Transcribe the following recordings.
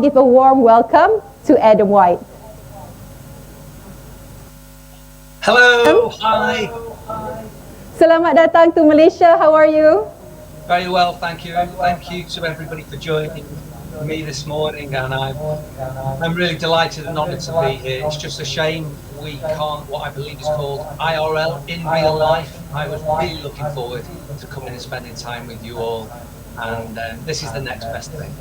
Give a warm welcome to Adam White. Hello, hi. Selamat datang to Malaysia. How are you? Very well, thank you. Thank you to everybody for joining me this morning, and I'm really delighted and honoured to be here. It's just a shame we can't, what I believe is called IRL, in real life. I was really looking forward to coming and spending time with you all, and this is the next best thing.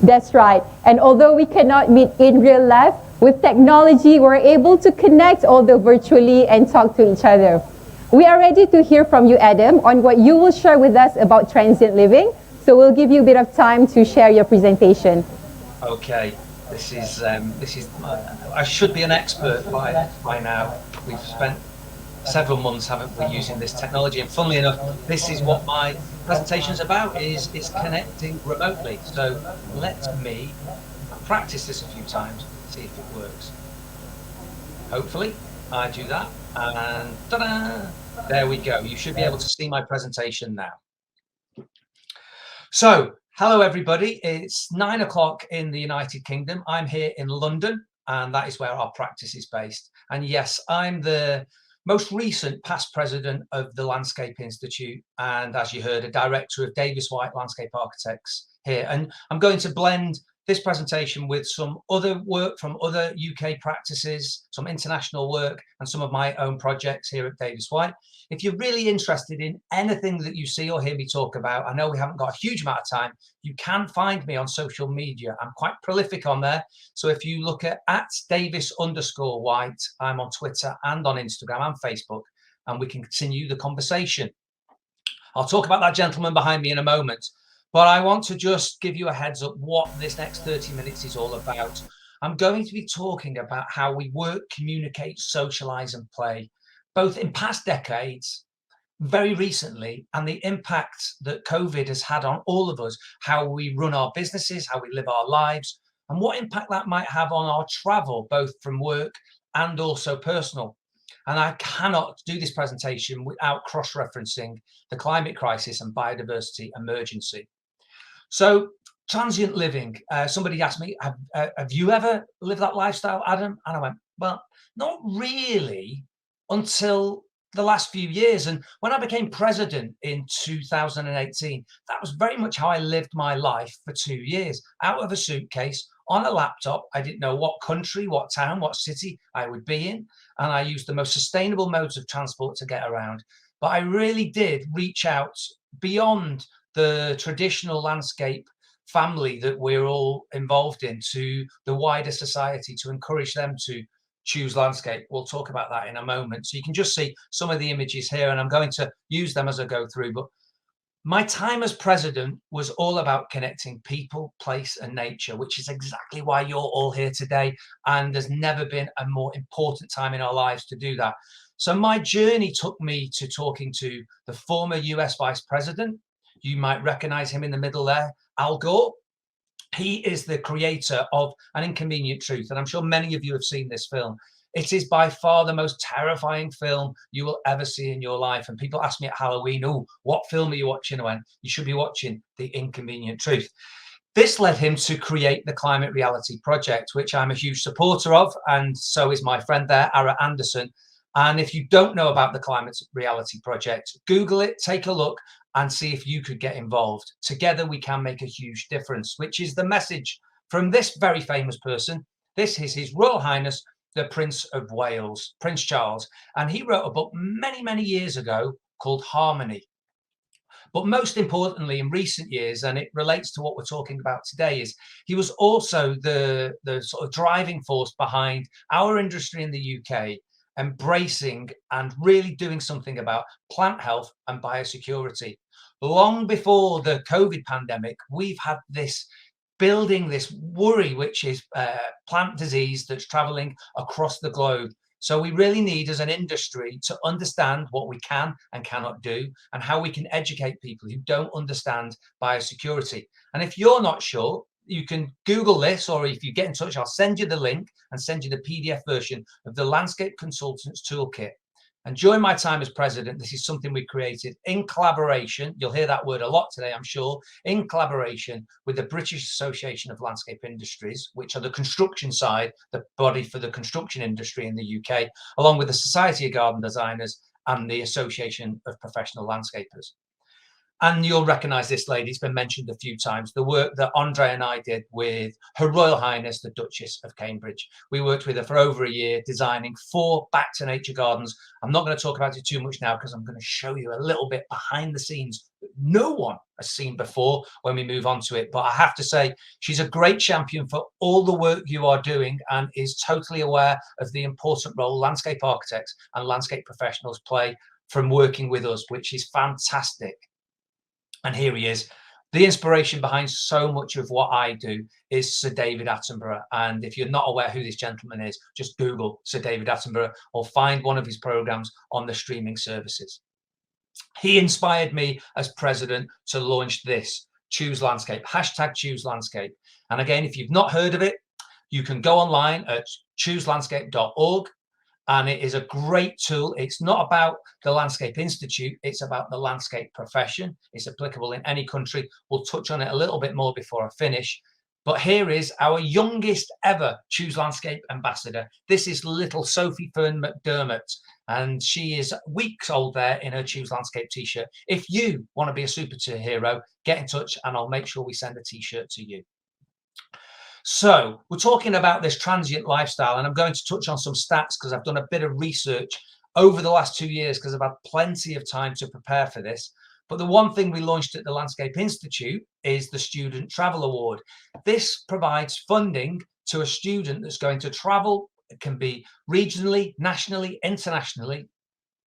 That's right. And although we cannot meet in real life, with technology, we're able to connect, although virtually, and talk to each other. We are ready to hear from you, Adam, on what you will share with us about transient living. So we'll give you a bit of time to share your presentation. Okay, this is I should be an expert by now. We've spent several months, haven't we, using this technology, and funnily enough, this is what my presentation is about, is connecting remotely. So let me practice this a few times, see if it works. Hopefully I do that, and ta-da, there we go. You should be able to see my presentation now. So hello everybody, it's 9 o'clock in the United Kingdom. I'm here in London, and that is where our practice is based. And yes, I'm the most recent past president of the Landscape Institute, and as you heard, a director of Davis White Landscape Architects here. And I'm going to blend this presentation with some other work from other UK practices, some international work, and some of my own projects here at Davis White. If you're really interested in anything that you see or hear me talk about, I know we haven't got a huge amount of time, you can find me on social media. I'm quite prolific on there. So if you look at @Davis_White, I'm on Twitter and on Instagram and Facebook, and we can continue the conversation. I'll talk about that gentleman behind me in a moment, but I want to just give you a heads up what this next 30 minutes is all about. I'm going to be talking about how we work, communicate, socialize, and play, both in past decades, very recently, and the impact that COVID has had on all of us, how we run our businesses, how we live our lives, and what impact that might have on our travel, both from work and also personal. And I cannot do this presentation without cross-referencing the climate crisis and biodiversity emergency. So transient living, somebody asked me, have you ever lived that lifestyle, Adam? And I went, well, not really until the last few years. And when I became president in 2018, that was very much how I lived my life for 2 years, out of a suitcase, on a laptop. I didn't know what country, what town, what city I would be in. And I used the most sustainable modes of transport to get around. But I really did reach out beyond the traditional landscape family that we're all involved in to the wider society, to encourage them to choose landscape. We'll talk about that in a moment. So you can just see some of the images here, and I'm going to use them as I go through. But my time as president was all about connecting people, place, and nature, which is exactly why you're all here today. And there's never been a more important time in our lives to do that. So my journey took me to talking to the former US Vice President. You might recognize him in the middle there, Al Gore. He is the creator of An Inconvenient Truth, and I'm sure many of you have seen this film. It is by far the most terrifying film you will ever see in your life. And people ask me at Halloween, oh, what film are you watching? When you should be watching The Inconvenient Truth. This led him to create the Climate Reality Project, which I'm a huge supporter of, and so is my friend there, Ara Anderson. And if you don't know about the Climate Reality Project, Google it, take a look, and see if you could get involved. Together we can make a huge difference, which is the message from this very famous person. This is His Royal Highness, the Prince of Wales, Prince Charles. And he wrote a book many, many years ago called Harmony. But most importantly, in recent years, and it relates to what we're talking about today, is he was also the sort of driving force behind our industry in the UK, embracing and really doing something about plant health and biosecurity. Long before the COVID pandemic, we've had this building, this worry, which is plant disease that's traveling across the globe. So we really need, as an industry, to understand what we can and cannot do, and how we can educate people who don't understand biosecurity. And if you're not sure, you can Google this, or if you get in touch, I'll send you the link and send you the PDF version of the Landscape Consultants Toolkit. And during my time as president, this is something we created in collaboration. You'll hear that word a lot today, I'm sure, in collaboration with the British Association of Landscape Industries, which are the construction side, the body for the construction industry in the UK, along with the Society of Garden Designers and the Association of Professional Landscapers. And you'll recognise this lady, it's been mentioned a few times, the work that Andre and I did with Her Royal Highness, the Duchess of Cambridge. We worked with her for over a year, designing 4 back to nature gardens. I'm not going to talk about it too much now because I'm going to show you a little bit behind the scenes that no one has seen before when we move on to it. But I have to say, she's a great champion for all the work you are doing and is totally aware of the important role landscape architects and landscape professionals play from working with us, which is fantastic. And here he is. The inspiration behind so much of what I do is Sir David Attenborough. And if you're not aware who this gentleman is, just Google Sir David Attenborough or find one of his programs on the streaming services. He inspired me as president to launch this, Choose Landscape, hashtag Choose Landscape. And again, if you've not heard of it, you can go online at chooselandscape.org. And it is a great tool. It's not about the Landscape Institute. It's about the landscape profession. It's applicable in any country. We'll touch on it a little bit more before I finish. But here is our youngest ever Choose Landscape ambassador. This is little Sophie Fern McDermott. And she is weeks old there in her Choose Landscape t-shirt. If you want to be a superhero, get in touch and I'll make sure we send a t-shirt to you. So we're talking about this transient lifestyle, and I'm going to touch on some stats because I've done a bit of research over the last 2 years because I've had plenty of time to prepare for this. But the one thing we launched at the Landscape Institute is the Student Travel Award. This provides funding to a student that's going to travel. It can be regionally, nationally, internationally.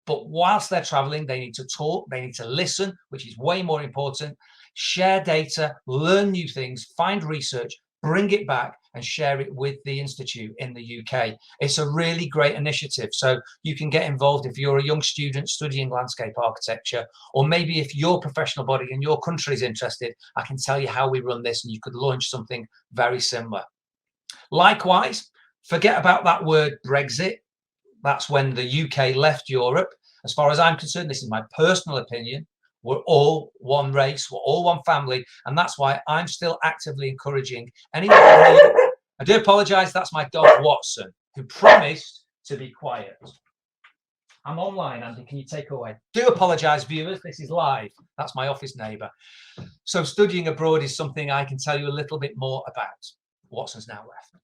But whilst they're traveling, they need to talk, they need to listen, which is way more important, share data, learn new things, find research, bring it back and share it with the Institute in the UK. It's a really great initiative. So you can get involved if you're a young student studying landscape architecture, or maybe if your professional body in your country is interested, I can tell you how we run this and you could launch something very similar. Likewise, forget about that word Brexit. That's when the UK left Europe. As far as I'm concerned, this is my personal opinion. We're all one race, we're all one family, and that's why I'm still actively encouraging anyone. I do apologise, that's my dog Watson, who promised to be quiet. I'm online, Andy, can you take away? Do apologise, viewers, this is live. That's my office neighbour. So studying abroad is something I can tell you a little bit more about. Watson's now left.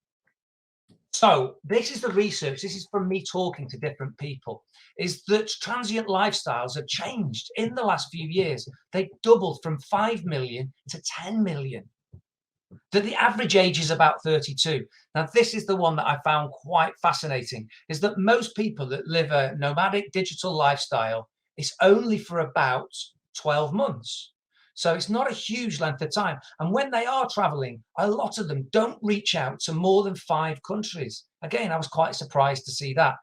So this is the research, this is from me talking to different people, is that transient lifestyles have changed in the last few years. They've doubled from 5 million to 10 million. That the average age is about 32. Now, this is the one that I found quite fascinating, is that most people that live a nomadic digital lifestyle is only for about 12 months. So it's not a huge length of time. And when they are traveling, a lot of them don't reach out to more than 5 countries. Again, I was quite surprised to see that.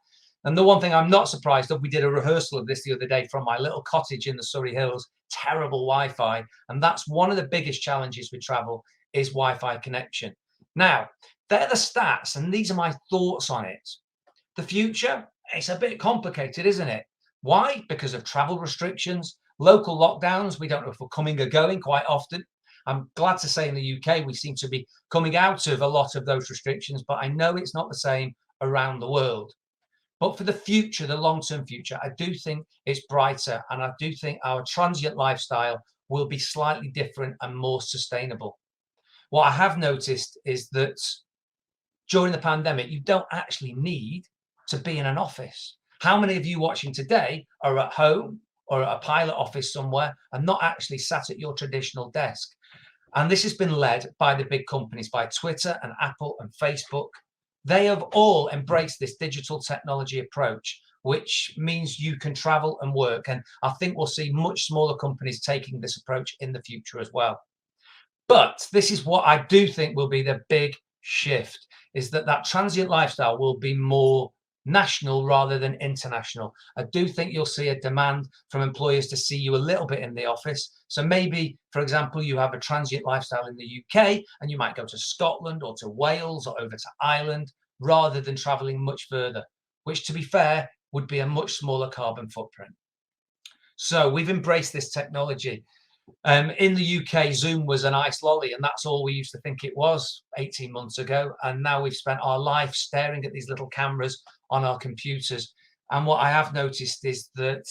And the one thing I'm not surprised of, we did a rehearsal of this the other day from my little cottage in the Surrey Hills, terrible Wi-Fi. And that's one of the biggest challenges with travel is Wi-Fi connection. Now, they're the stats and these are my thoughts on it. The future, it's a bit complicated, isn't it? Why? Because of travel restrictions, local lockdowns. We don't know if we're coming or going quite often. I'm glad to say in the UK, we seem to be coming out of a lot of those restrictions, but I know it's not the same around the world. But for the future, the long-term future, I do think it's brighter. And I do think our transient lifestyle will be slightly different and more sustainable. What I have noticed is that during the pandemic, you don't actually need to be in an office. How many of you watching today are at home or at a pilot office somewhere and not actually sat at your traditional desk? And this has been led by the big companies, by Twitter and Apple and Facebook. They have all embraced this digital technology approach, which means you can travel and work. And I think we'll see much smaller companies taking this approach in the future as well. But this is what I do think will be the big shift, is that that transient lifestyle will be more national rather than international. I do think you'll see a demand from employers to see you a little bit in the office. So maybe, for example, you have a transient lifestyle in the UK and you might go to Scotland or to Wales or over to Ireland rather than traveling much further, which, to be fair, would be a much smaller carbon footprint. So we've embraced this technology. In the UK, Zoom was an ice lolly, and that's all we used to think it was 18 months ago. And now we've spent our life staring at these little cameras on our computers. And what I have noticed is that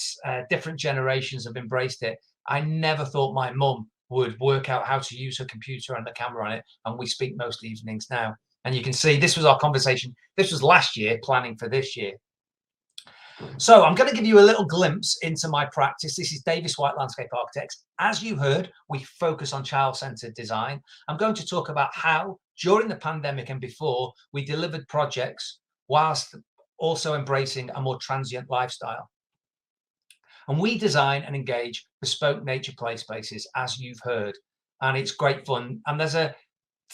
different generations have embraced it. I never thought my mum would work out how to use her computer and the camera on it. And we speak most evenings now. And you can see this was our conversation. This was last year, planning for this year. So I'm going to give you a little glimpse into my practice. This is Davis White Landscape Architects. As you heard, we focus on child-centered design. I'm going to talk about how, during the pandemic and before, we delivered projects whilst also embracing a more transient lifestyle. And we design and engage bespoke nature play spaces, as you've heard. And it's great fun. And there's a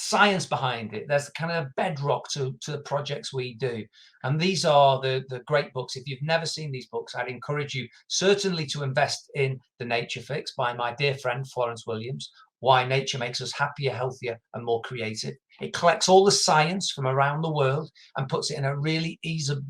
science behind it. There's kind of bedrock to the projects we do. And these are the great books. If you've never seen these books, I'd encourage you certainly to invest in The Nature Fix by my dear friend Florence Williams, Why Nature Makes Us Happier, Healthier and More Creative. It collects all the science from around the world and puts it in a really easily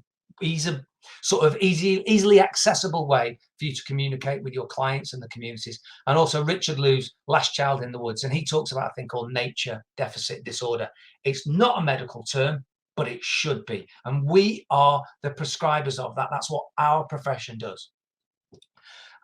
accessible way for you to communicate with your clients and the communities. And also Richard Lou's Last Child in the Woods, and he talks about a thing called nature deficit disorder. It's not a medical term, but it should be, and we are the prescribers of that. That's what our profession does.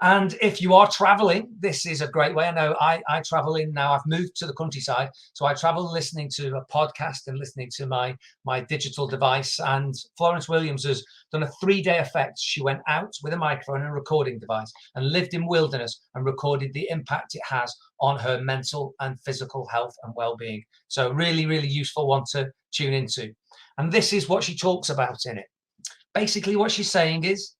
And if you are traveling, this is a great way. I know I travel in now. I've moved to the countryside, so I travel listening to a podcast and listening to my digital device. And Florence Williams has done a 3-day effect. She went out with a microphone and a recording device and lived in wilderness and recorded the impact it has on her mental and physical health and well-being. So really, really useful one to tune into. And this is what she talks about in it. Basically, what she's saying is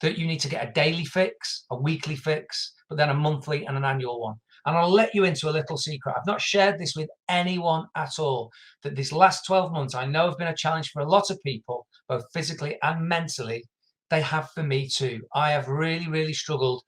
that you need to get a daily fix, a weekly fix, but then a monthly and an annual one. And I'll let you into a little secret. I've not shared this with anyone at all, that this last 12 months I know have been a challenge for a lot of people, both physically and mentally. They have for me too. I have really, really struggled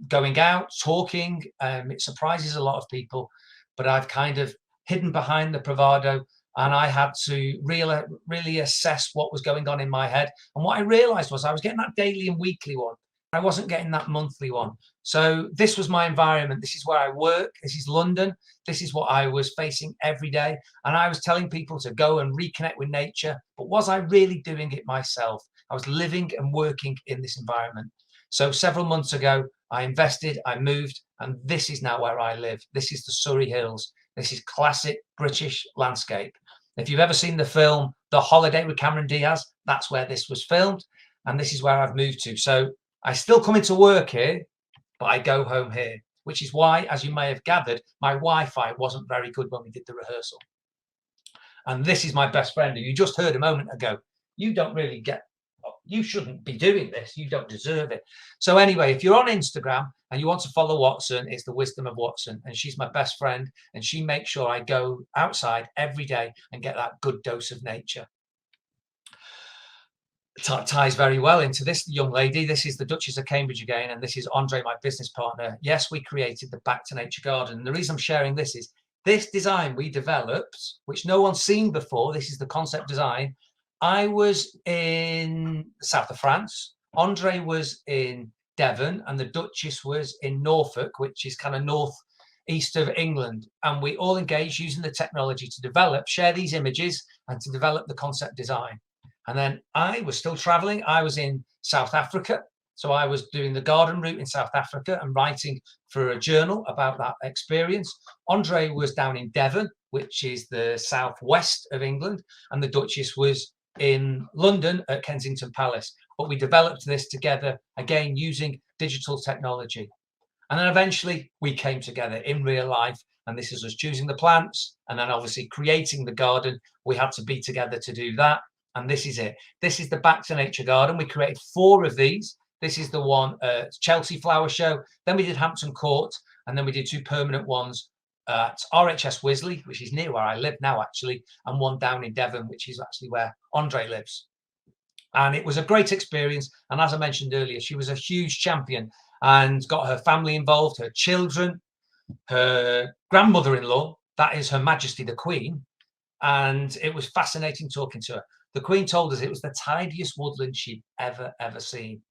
going out, talking. It surprises a lot of people, but I've kind of hidden behind the bravado. And I had to really assess what was going on in my head. And what I realized was I was getting that daily and weekly one. I wasn't getting that monthly one. So this was my environment. This is where I work. This is London. This is what I was facing every day. And I was telling people to go and reconnect with nature. But was I really doing it myself? I was living and working in this environment. So several months ago, I invested, I moved, and this is now where I live. This is the Surrey Hills. This is classic British landscape. If you've ever seen the film The Holiday with Cameron Diaz, that's where this was filmed. And this is where I've moved to. So I still come into work here, but I go home here, which is why, as you may have gathered, my Wi-Fi wasn't very good when we did the rehearsal. And this is my best friend, who you just heard a moment ago. You shouldn't be doing this. You don't deserve it. So anyway, if you're on Instagram and you want to follow Watson, it's the Wisdom of Watson. And she's my best friend. And she makes sure I go outside every day and get that good dose of nature. It ties very well into this young lady. This is the Duchess of Cambridge again. And this is Andre, my business partner. Yes, we created the Back to Nature Garden. And the reason I'm sharing this is this design we developed, which no one's seen before. This is the concept design. I was in the south of France. Andre was in Devon, and the Duchess was in Norfolk, which is kind of northeast of England. And we all engaged using the technology to share these images and to develop the concept design. And then I was still traveling. I was in South Africa. So I was doing the garden route in South Africa and writing for a journal about that experience. Andre was down in Devon, which is the southwest of England, and the Duchess was in London at Kensington Palace. But we developed this together, again, using digital technology. And then eventually we came together in real life, and this is us choosing the plants and then obviously creating the garden. We had to be together to do that. And this is it. This is the Back to Nature Garden. We created 4 of these. This is the one at Chelsea Flower Show. Then we did Hampton Court, and then we did 2 permanent ones at RHS Wisley, which is near where I live now, actually, and one down in Devon, which is actually where Andre lives. And it was a great experience. And as I mentioned earlier, she was a huge champion and got her family involved, her children, her grandmother-in-law, that is Her Majesty the Queen. And it was fascinating talking to her. The Queen told us it was the tidiest woodland she'd ever seen.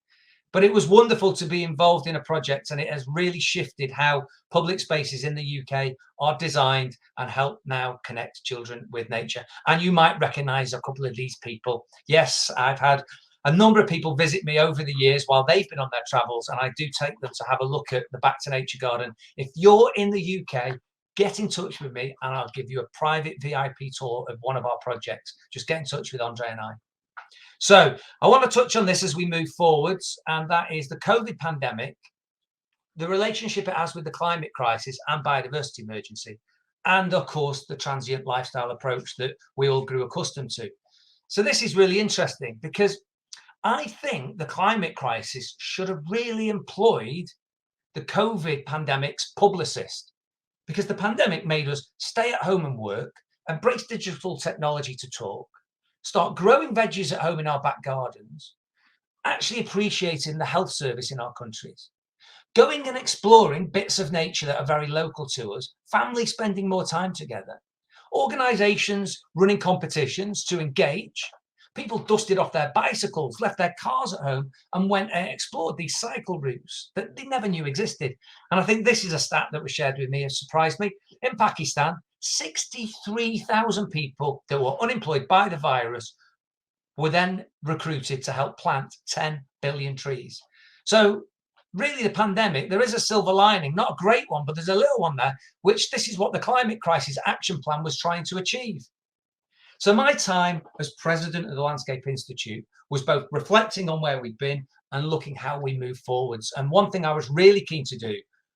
But it was wonderful to be involved in a project, and it has really shifted how public spaces in the UK are designed and help now connect children with nature. And you might recognise a couple of these people. Yes, I've had a number of people visit me over the years while they've been on their travels, and I do take them to have a look at the Back to Nature Garden. If you're in the UK, get in touch with me and I'll give you a private VIP tour of one of our projects. Just get in touch with Andre and I. So I want to touch on this as we move forwards, and that is the COVID pandemic, the relationship it has with the climate crisis and biodiversity emergency, and of course, the transient lifestyle approach that we all grew accustomed to. So this is really interesting because I think the climate crisis should have really employed the COVID pandemic's publicist, because the pandemic made us stay at home and work, embrace digital technology to talk, start growing veggies at home in our back gardens, actually appreciating the health service in our countries, going and exploring bits of nature that are very local to us, families spending more time together, organisations running competitions to engage, people dusted off their bicycles, left their cars at home and went and explored these cycle routes that they never knew existed. And I think this is a stat that was shared with me and surprised me. In Pakistan, 63,000 people that were unemployed by the virus were then recruited to help plant 10 billion trees. So really the pandemic, there is a silver lining, not a great one, but there's a little one there, which this is what the climate crisis action plan was trying to achieve. So my time as president of the Landscape Institute was both reflecting on where we've been and looking how we move forwards. And one thing I was really keen to do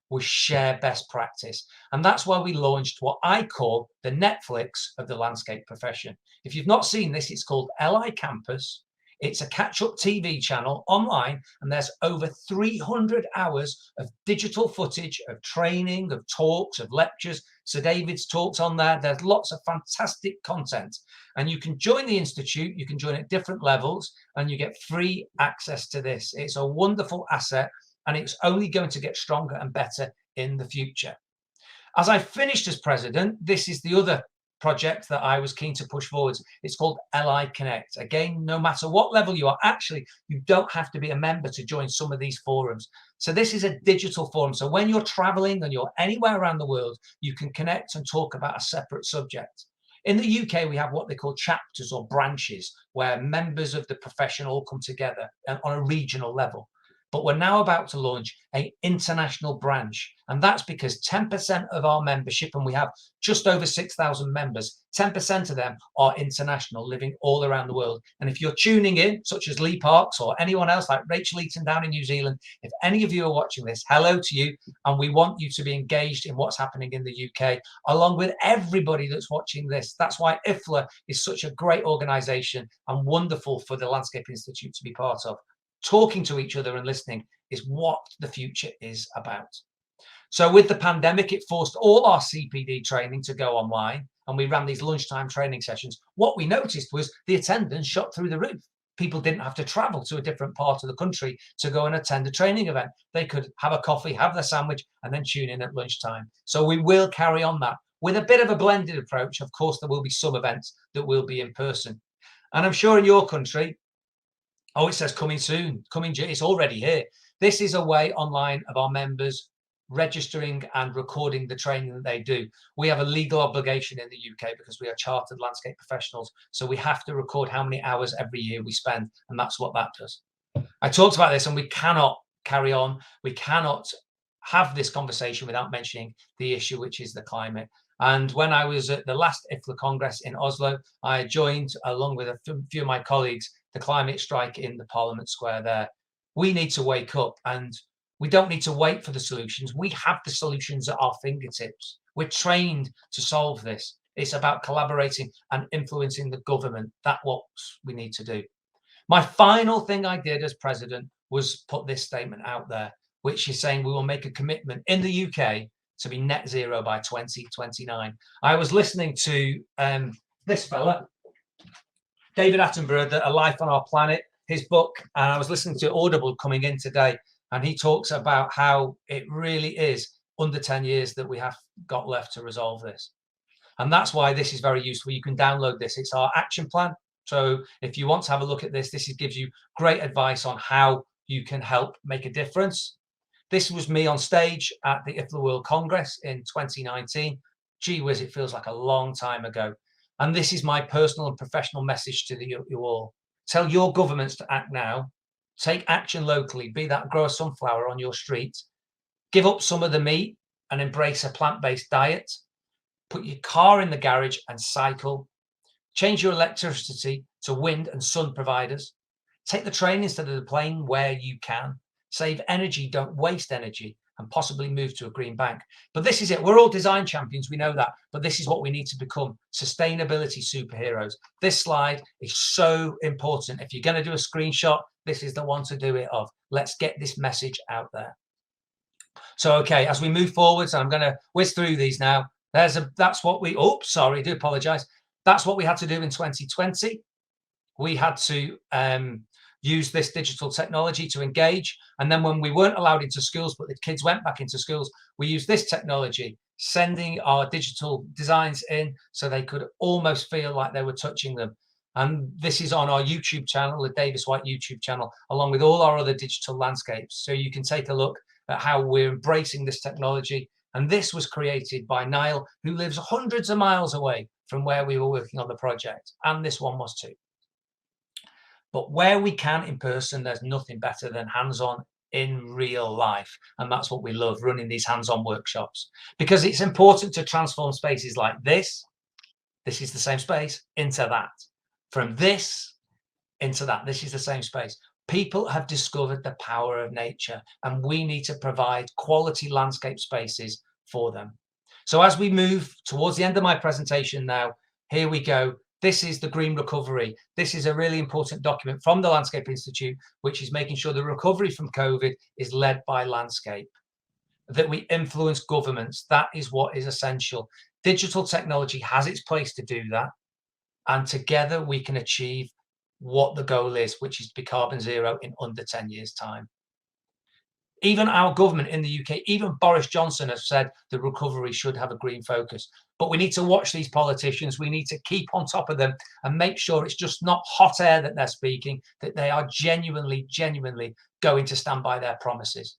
was share best practice. And that's why we launched what I call the Netflix of the landscape profession. If you've not seen this, it's called LI Campus. It's a catch-up TV channel online, and there's over 300 hours of digital footage of training, of talks, of lectures. Sir David's talks on there. There's lots of fantastic content. And you can join the Institute, you can join at different levels, and you get free access to this. It's a wonderful asset, and it's only going to get stronger and better in the future. As I finished as president, this is the other project that I was keen to push forwards. It's called LI Connect. Again, no matter what level you are, actually, you don't have to be a member to join some of these forums. So this is a digital forum. So when you're traveling and you're anywhere around the world, you can connect and talk about a separate subject. In the UK, we have what they call chapters or branches, where members of the profession all come together on a regional level. But we're now about to launch an international branch. And that's because 10% of our membership, and we have just over 6,000 members, 10% of them are international, living all around the world. And if you're tuning in, such as Lee Parks or anyone else like Rachel Eaton down in New Zealand, if any of you are watching this, hello to you. And we want you to be engaged in what's happening in the UK, along with everybody that's watching this. That's why IFLA is such a great organisation and wonderful for the Landscape Institute to be part of. Talking to each other and listening is what the future is about. So with the pandemic, it forced all our CPD training to go online, and we ran these lunchtime training sessions. What we noticed was the attendance shot through the roof. People didn't have to travel to a different part of the country to go and attend a training event. They could have a coffee, have their sandwich, and then tune in at lunchtime. So we will carry on that with a bit of a blended approach. Of course, there will be some events that will be in person. And I'm sure in your country, oh, it says coming soon, it's already here. This is a way online of our members registering and recording the training that they do. We have a legal obligation in the UK because we are chartered landscape professionals. So we have to record how many hours every year we spend. And that's what that does. I talked about this, and we cannot carry on. We cannot have this conversation without mentioning the issue, which is the climate. And when I was at the last IFLA Congress in Oslo, I joined, along with a few of my colleagues, the climate strike in the Parliament Square there. We need to wake up, and we don't need to wait for the solutions. We have the solutions at our fingertips. We're trained to solve this. It's about collaborating and influencing the government. That's what we need to do. My final thing I did as president was put this statement out there, which is saying we will make a commitment in the UK to be net zero by 2029. I was listening to this fella, David Attenborough, A Life on Our Planet, his book, and I was listening to Audible coming in today, and he talks about how it really is under 10 years that we have got left to resolve this. And that's why this is very useful. You can download this. It's our action plan. So if you want to have a look at this, gives you great advice on how you can help make a difference. This was me on stage at the IFLA World Congress in 2019. Gee whiz, it feels like a long time ago. And this is my personal and professional message to you all. Tell your governments to act now. Take action locally, be that grow a sunflower on your street. Give up some of the meat and embrace a plant-based diet. Put your car in the garage and cycle. Change your electricity to wind and sun providers. Take the train instead of the plane where you can. Save energy, don't waste energy, and possibly move to a green bank. But this is it. We're all design champions, we know that. But this is what we need to become, sustainability superheroes. This slide is so important. If you're going to do a screenshot, this is the one to do it of. Let's get this message out there. So, okay, as we move forwards, I'm going to whiz through these now. That's what we, I do apologize. That's what we had to do in 2020. We had to use this digital technology to engage. And then when we weren't allowed into schools, but the kids went back into schools, we used this technology, sending our digital designs in so they could almost feel like they were touching them. And this is on our YouTube channel, the Davis White YouTube channel, along with all our other digital landscapes. So you can take a look at how we're embracing this technology. And this was created by Niall, who lives hundreds of miles away from where we were working on the project. And this one was too. But where we can in person, there's nothing better than hands-on in real life. And that's what we love, running these hands-on workshops, because it's important to transform spaces like this. This is the same space into that. From this into that, this is the same space. People have discovered the power of nature, and we need to provide quality landscape spaces for them. So as we move towards the end of my presentation now, here we go. This is the Green Recovery. This is a really important document from the Landscape Institute, which is making sure the recovery from COVID is led by landscape, that we influence governments. That is what is essential. Digital technology has its place to do that. And together we can achieve what the goal is, which is to be carbon zero in under 10 years' time. Even our government in the UK, even Boris Johnson has said the recovery should have a green focus. But we need to watch these politicians. We need to keep on top of them and make sure it's just not hot air that they're speaking, that they are genuinely going to stand by their promises.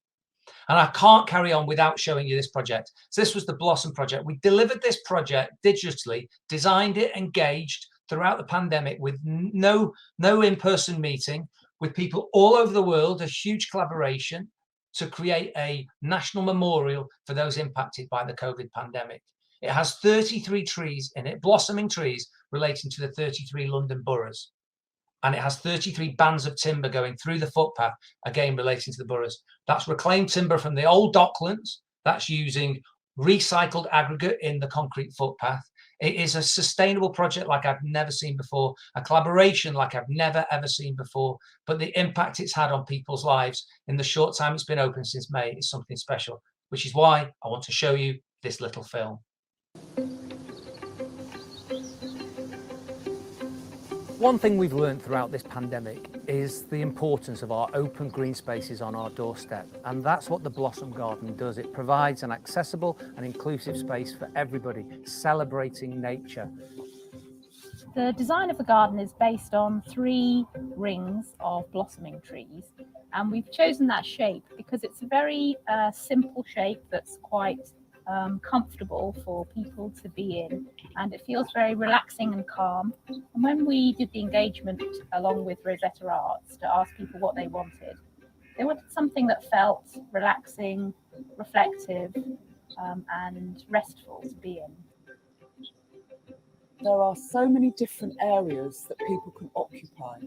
And I can't carry on without showing you this project. So this was the Blossom project. We delivered this project digitally, designed it, engaged throughout the pandemic with no in-person meeting, with people all over the world, a huge collaboration to create a national memorial for those impacted by the COVID pandemic. It has 33 trees in it, blossoming trees relating to the 33 London boroughs. And it has 33 bands of timber going through the footpath, again relating to the boroughs. That's reclaimed timber from the old docklands. That's using recycled aggregate in the concrete footpath. It is a sustainable project like I've never seen before, a collaboration like I've never, ever seen before. But the impact it's had on people's lives in the short time it's been open since May is something special, which is why I want to show you this little film. One thing we've learned throughout this pandemic is the importance of our open green spaces on our doorstep. And that's what the Blossom Garden does. It provides an accessible and inclusive space for everybody, celebrating nature. The design of the garden is based on 3 rings of blossoming trees. And we've chosen that shape because it's a very simple shape that's quite comfortable for people to be in, and it feels very relaxing and calm. And when we did the engagement along with Rosetta Arts to ask people what they wanted something that felt relaxing, reflective, and restful to be in. There are so many different areas that people can occupy.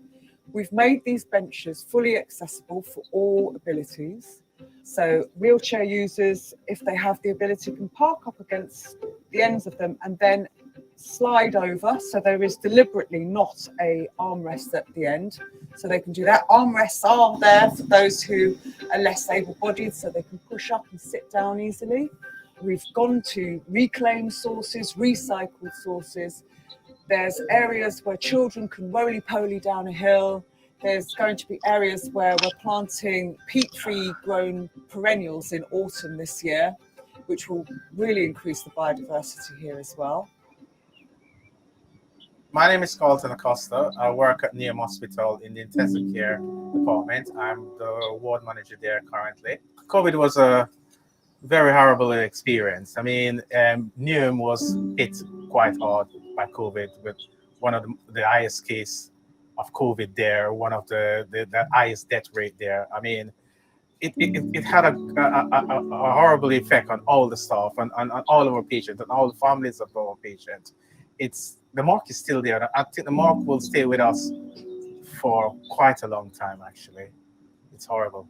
We've made these benches fully accessible for all abilities. So wheelchair users, if they have the ability, can park up against the ends of them and then slide over. So there is deliberately not a armrest at the end. So they can do that. Armrests are there for those who are less able-bodied, so they can push up and sit down easily. We've gone to reclaimed sources, recycled sources. There's areas where children can roly-poly down a hill. There's going to be areas where we're planting peat-free grown perennials in autumn this year, which will really increase the biodiversity here as well. My name is Carlton Acosta. I work at Neum Hospital in the intensive care department. I'm the ward manager there currently. COVID was a very horrible experience. I mean, Neum was hit quite hard by COVID with one of the highest case of COVID there, one of the highest death rate there. I mean, it had a horrible effect on all the staff and on all of our patients and all the families of our patients. The mark is still there. I think the mark will stay with us for quite a long time, actually. It's horrible.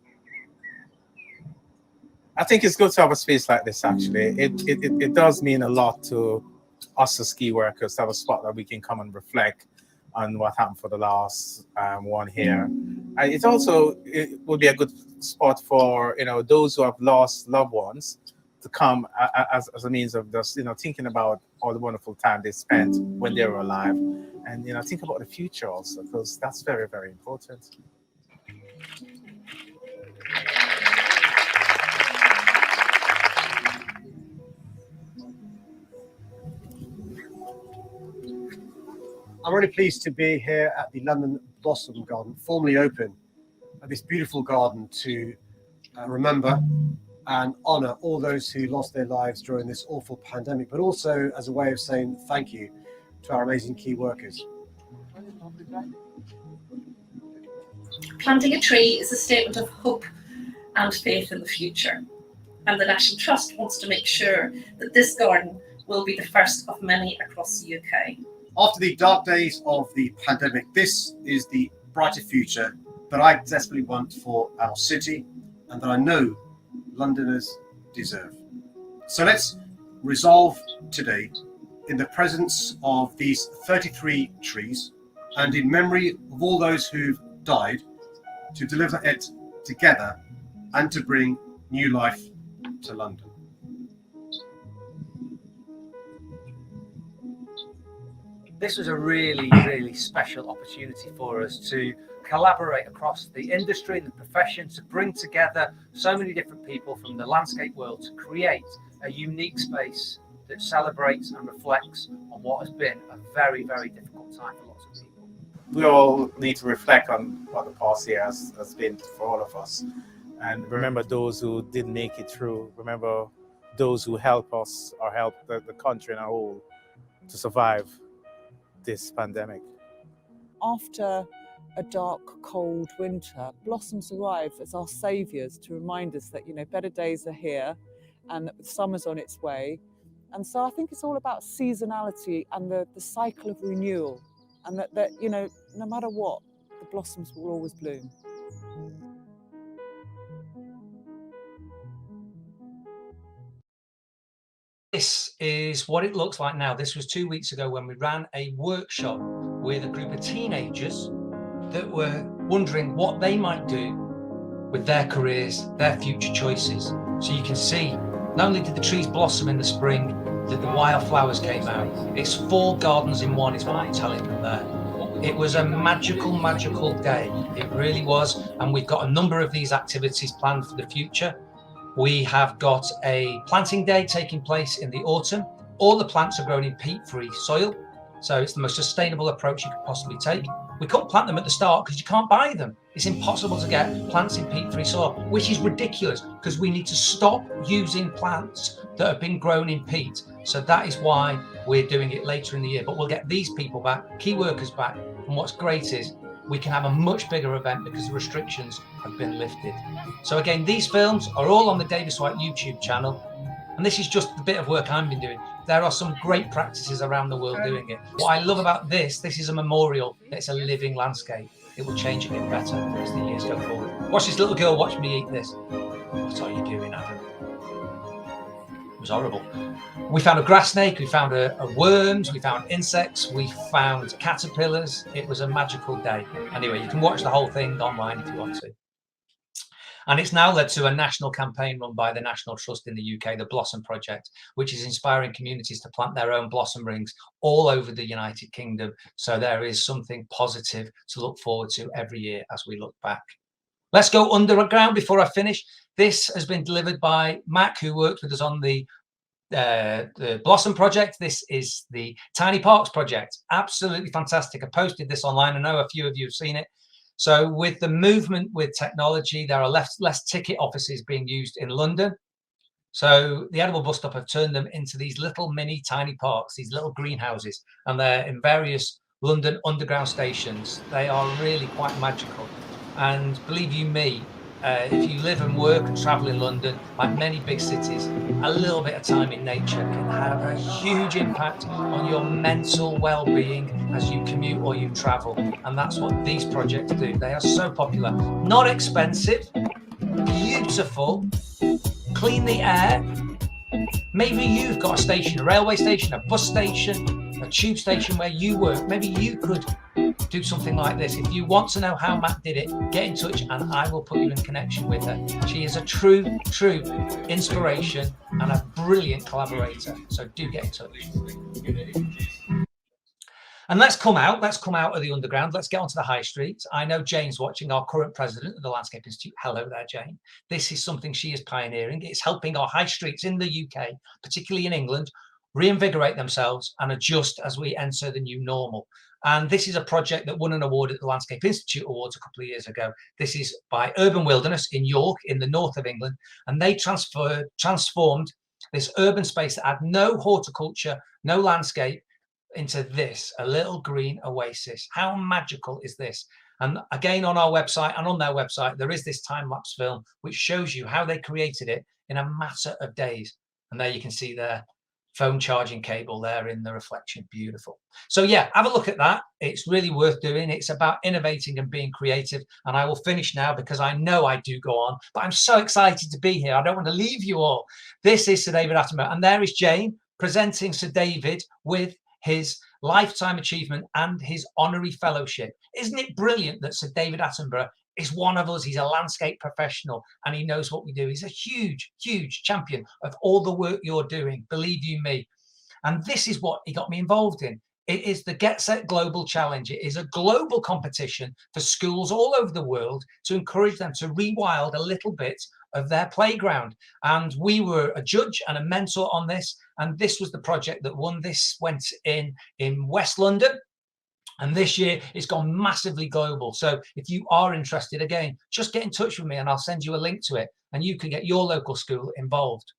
I think it's good to have a space like this, actually. It does mean a lot to us as key workers to have a spot that we can come and reflect on what happened for the last 1 year. It would be a good spot for those who have lost loved ones to come as a means of just thinking about all the wonderful time they spent when they were alive, and think about the future also, because that's very, very important. I'm really pleased to be here at the London Blossom Garden, formally open at this beautiful garden to remember and honour all those who lost their lives during this awful pandemic, but also as a way of saying thank you to our amazing key workers. Planting a tree is a statement of hope and faith in the future, and the National Trust wants to make sure that this garden will be the first of many across the UK. After the dark days of the pandemic, this is the brighter future that I desperately want for our city and that I know Londoners deserve. So let's resolve today, in the presence of these 33 trees and in memory of all those who've died, to deliver it together and to bring new life to London. This was a really, really special opportunity for us to collaborate across the industry and the profession to bring together so many different people from the landscape world to create a unique space that celebrates and reflects on what has been a very, very difficult time for lots of people. We all need to reflect on what the past year has been for all of us, and remember those who didn't make it through. Remember those who help us or help the country in a whole to survive this pandemic. After a dark, cold winter, blossoms arrive as our saviours to remind us that, better days are here and that summer's on its way. And so I think it's all about seasonality and the cycle of renewal, and that no matter what, the blossoms will always bloom. This is what it looks like now. This was 2 weeks ago when we ran a workshop with a group of teenagers that were wondering what they might do with their careers, their future choices. So you can see, not only did the trees blossom in the spring, that the wildflowers came out. It's 4 gardens in one is what I'm telling them there. It was a magical, magical day. It really was. And we've got a number of these activities planned for the future. We have got a planting day taking place in the autumn. All the plants are grown in peat-free soil, so it's the most sustainable approach you could possibly take. We couldn't plant them at the start because you can't buy them. It's impossible to get plants in peat-free soil, which is ridiculous because we need to stop using plants that have been grown in peat. So that is why we're doing it later in the year. But we'll get these people back, key workers back, and what's great is we can have a much bigger event because the restrictions have been lifted. So again, these films are all on the Davis White YouTube channel. And this is just the bit of work I've been doing. There are some great practices around the world doing it. What I love about this is a memorial. It's a living landscape. It will change and get better as the years go forward. Watch this little girl watch me eat this. What are you doing, Adam? It was horrible. We found a grass snake, we found a worms, we found insects, we found caterpillars. It was a magical day. Anyway, you can watch the whole thing online if you want to. And it's now led to a national campaign run by the National Trust in the UK, the Blossom Project, which is inspiring communities to plant their own blossom rings all over the United Kingdom. So there is something positive to look forward to every year as we look back. Let's go underground before I finish. This has been delivered by Mac, who worked with us on the the Blossom project. This is the Tiny Parks project. Absolutely fantastic. I posted this online. I know a few of you have seen it. So with the movement with technology, there are less ticket offices being used in London. So the Edible Bus Stop have turned them into these little mini tiny parks, these little greenhouses, and they're in various London underground stations. They are really quite magical. And believe you me, if you live and work and travel in London, like many big cities, a little bit of time in nature can have a huge impact on your mental well-being as you commute or you travel. And that's what these projects do. They are so popular, not expensive, beautiful, clean the air. Maybe you've got a station, a railway station, a bus station, a tube station where you work. Maybe you could do something like this. If you want to know how Matt did it, get in touch and I will put you in connection with her. She is a true inspiration and a brilliant collaborator. So do get in touch. And let's come out of the underground. Let's get onto the high street. I know Jane's watching, our current president of the Landscape Institute. Hello there, Jane. This is something she is pioneering. It's helping our high streets in the UK, particularly in England, reinvigorate themselves and adjust as we enter the new normal. And this is a project that won an award at the Landscape Institute Awards a couple of years ago. This is by Urban Wilderness in York, in the north of England. And they transformed this urban space that had no horticulture, no landscape, into this, a little green oasis. How magical is this? And again, on our website and on their website, there is this time-lapse film which shows you how they created it in a matter of days. And there you can see their phone charging cable there in the reflection. Beautiful. So yeah, have a look at that. It's really worth doing. It's about innovating and being creative. And I will finish now because I know I do go on, but I'm so excited to be here. I don't want to leave you all. This is Sir David Attenborough, and there is Jane presenting Sir David with his lifetime achievement and his honorary fellowship. Isn't it brilliant that Sir David Attenborough is one of us? He's a landscape professional and he knows what we do. He's a huge champion of all the work you're doing, believe you me. And this is what he got me involved in. It is the Get Set Global Challenge. It is a global competition for schools all over the world to encourage them to rewild a little bit of their playground. And we were a judge and a mentor on this. And this was the project that won. This went in West London. And this year it's gone massively global. So if you are interested, again, just get in touch with me and I'll send you a link to it and you can get your local school involved.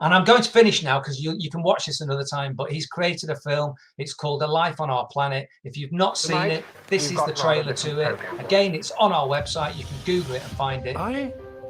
And I'm going to finish now because you can watch this another time, but he's created a film. It's called A Life on Our Planet. If you've not seen it, this is the trailer to it. Again, it's on our website. You can Google it and find it.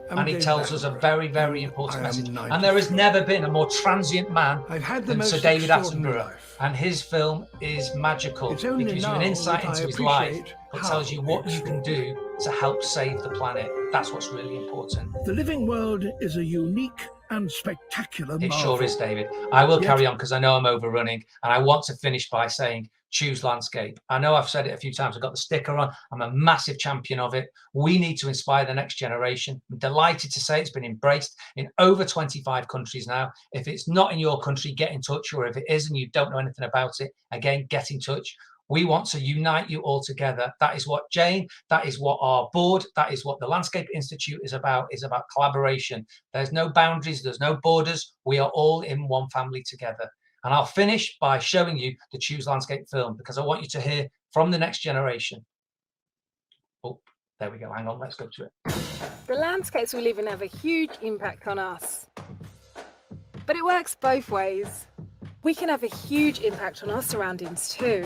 And he tells us a very important message. And there has never been a more transient man than Sir David Attenborough. And his film is magical. It gives you an insight into his life, but tells you what you can do to help save the planet. That's what's really important. The living world is a unique and spectacular marvel. It sure is, David. I will carry on because I know I'm overrunning, and I want to finish by saying choose landscape. I know I've said it a few times. I've got the sticker on. I'm a massive champion of it. We need to inspire the next generation. I'm delighted to say it's been embraced in over 25 countries now. If it's not in your country, get in touch. Or if it is and you don't know anything about it, again, get in touch. We want to unite you all together. That is what Jane, that is what our board, that is what the Landscape Institute is about collaboration. There's no boundaries, there's no borders. We are all in one family together. And I'll finish by showing you the Choose Landscape film because I want you to hear from the next generation. Oh, there we go. Hang on, let's go to it. The landscapes we live in have a huge impact on us. But it works both ways. We can have a huge impact on our surroundings too.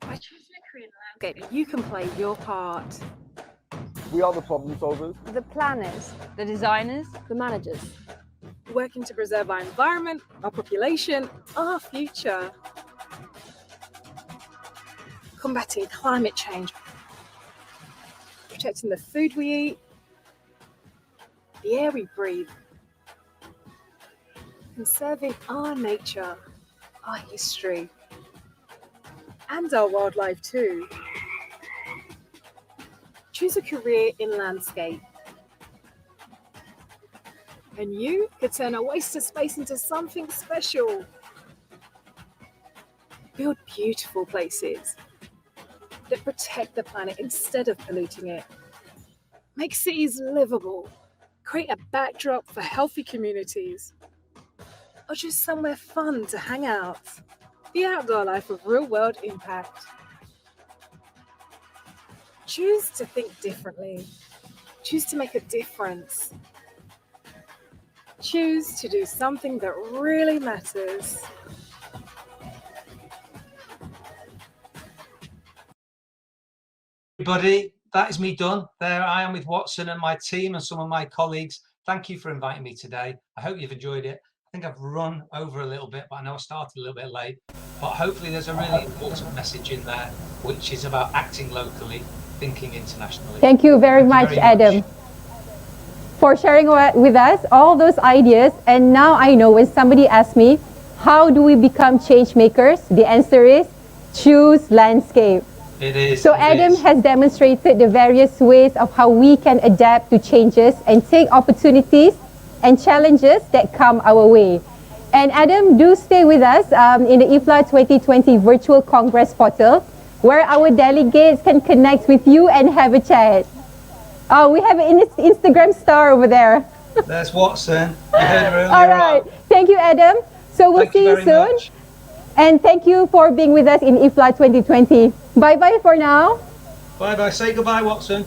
By choosing a career in the landscape, you can play your part. We are the problem solvers. The planners. The designers. The managers. Working to preserve our environment, our population, our future. Combating climate change. Protecting the food we eat. The air we breathe. Conserving our nature, our history, and our wildlife too. Choose a career in landscape. And you could turn a wasted space into something special. Build beautiful places that protect the planet instead of polluting it. Make cities livable. Create a backdrop for healthy communities. or just somewhere fun to hang out. The outdoor life of real-world impact. Choose to think differently. Choose to make a difference. Choose to do something that really matters. Everybody, that is me done. There I am with Watson and my team and some of my colleagues. Thank you for inviting me today. I hope you've enjoyed it. I think I've run over a little bit, but I know I started a little bit late. But hopefully there's a really important message in there, which is about acting locally, thinking internationally. Thank you very much, Adam, for sharing with us all those ideas. And now I know when somebody asks me, how do we become change makers? The answer is choose landscape. It is. So Adam has demonstrated the various ways of how we can adapt to changes and take opportunities and challenges that come our way. And Adam, do stay with us in the IFLA 2020 Virtual Congress portal, where our delegates can connect with you and have a chat. Oh, we have an Instagram star over there. There's Watson. You heard her earlier. All right. Thank you, Adam. So we'll see you soon. Much. And thank you for being with us in IFLA 2020. Bye-bye for now. Bye-bye. Say goodbye, Watson.